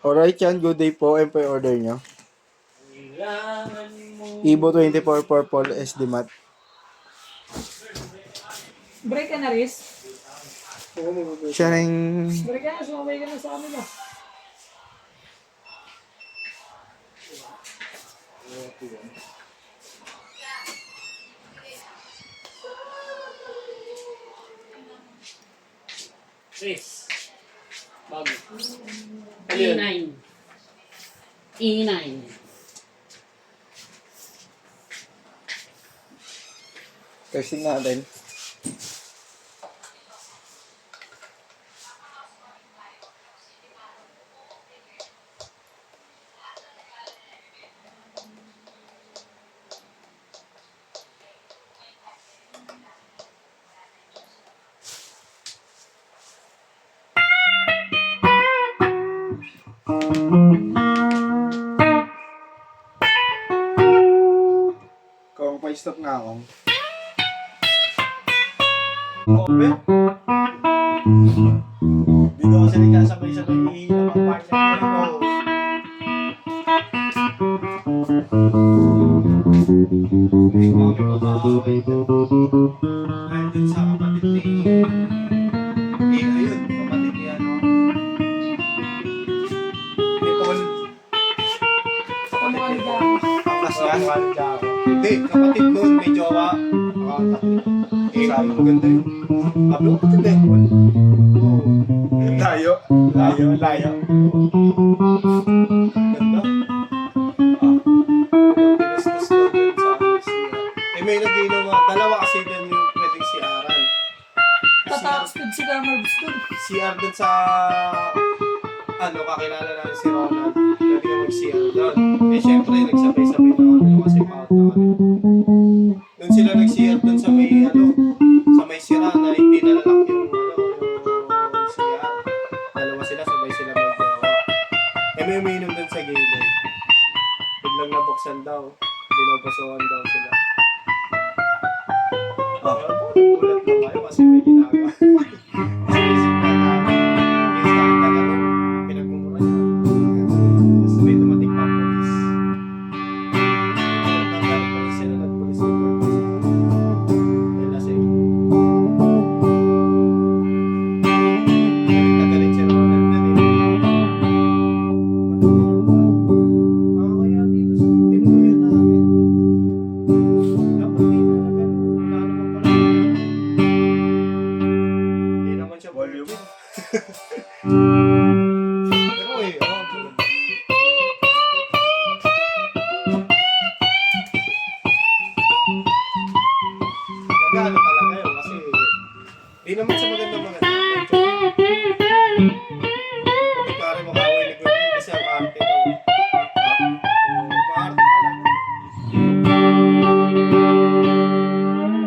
Alright yan, good day po. Ano po yung order nyo? Ibo 24 Purple SD Matte. Break ka na, Riz. Siya rin... Break ka na, sumabay ka na sa amin ah. Chris. Bago. E9. E9. Testing natin. Kung pa-stop nga ako. Open. Dito kasi nagkasabay-sabay ihihila ang partner ko. Hindi ko kami makakaway doon. Dahil dun sa kapatid ni... ayun, kapatid ni ano. Ni Paul. Kamukha ni Gao. Angkas niya. Hindi, kapatid nun, may jowa. Sabi ko maganda yun. Sabi ko, kapatid na yun, Paul. Layo. Layo. Ganda. Pinastas ko dun sa CR. May nag-inom mga dalawa kasi dun yung pwedeng CR-an. Tatakas din si Gamar gusto. CR dun sa kakilala natin si Ronald. Pwede ka mag-CR dun. Syempre, nagsabay-sabay na kami kasi paot na kami. Dun sila nag-CR dun sa may sira na hindi nalalak yung CR. Dalawa sila, sabay sila mag-gawa. May umiinom dun sa gilid. Biglang nabuksan daw. Binabasohan daw sila. Nagulat na kayo kasi may ginagawa. Sinisip na namin. Yes, talaga mo. Pinagmumura niya. Tapos may dumating pa ang polis. Nagpolis sila. Dahil lasing. Nagalit si Ronald na eh. Kaya dito sa tinuloyan natin. Dapat dito na gano'n. Wala naman pala. Hindi naman siya volume. Pero magano talaga yun kasi di naman sa maganda. Hindi ka rin makaway ni Gordon kasi ang arte daw. Maarte talaga.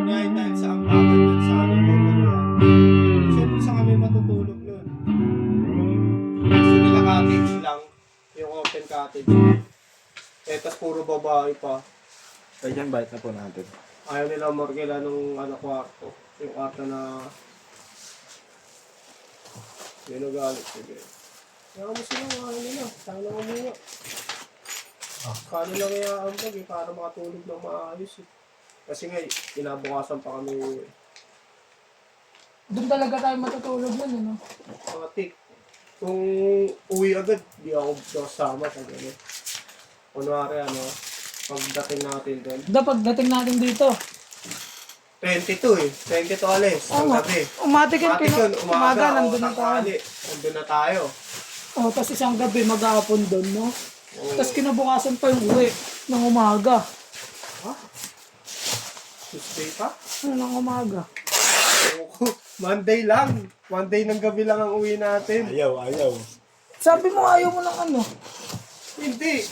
Dahil sa ambagan dun sa siyempre sa kami matutulog nun. Gusto nila cottage lang, yung open cottage. Tas puro babae pa. Kaya bite na po natin. Ayaw nila morgela nung kwarto. Yung kwarto na ginugalit. Sige. Kaya mo sila, ayaw nila. Sana nga muna. Paano lang iaambag para makatulog ng maayos eh. Kasi nga, inabukasan pa kami Doon talaga tayo matutulog nun, ano? mga tik. Kung uwi agad, di ako kasama sa gano'n. Kunwari pagdating natin doon. Pagdating natin dito. 22 eh. 22 alis. Ang gabi. Umatik yun, umaga, nandun na tayo. tanghali. Nandun na tayo. Tapos isang gabi, mag-aapon doon, no? Oo. Tapos kinabukasan pa yung uwi ng umaga. Tuesday pa? Ng umaga. Oo. Monday lang. Monday ng gabi lang ang uwi natin. Ayaw. Sabi mo, ayaw mo ng ano? Hindi.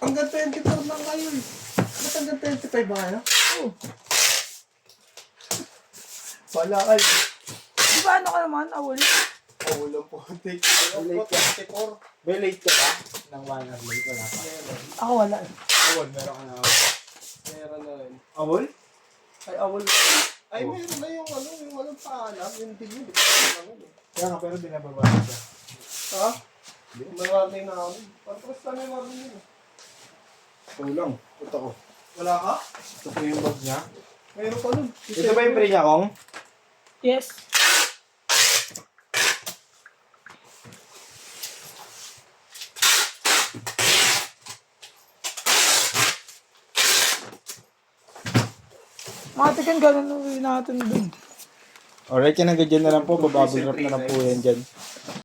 Hanggang 24 lang kayo eh. Ba't hanggang 25 ba kayo? Oh. Wala kayo. Di ba ano ka naman, awol? Walang putik. Late ka. 24. May late ka ba? Nang 1 hour late, wala pa. Ako wala eh. Awol, meron ka na awol. Meron na rin. Awol? Ay, awol. Ay, meron na yung walang paalam. Yung tingin. Kaya nga, pero binababa siya. Ha? May warning na ako. Patras na may warning yun. Kulang. Ito ko. Wala ka? Ito ko yung bag niya. Mayroon pa nun. Ito ba yung pre niya, Kong? Yes. Matikan ganun uwi natin dun. Alright, yan hanggang dyan na lang po. Bababol wrap na lang po yan dyan.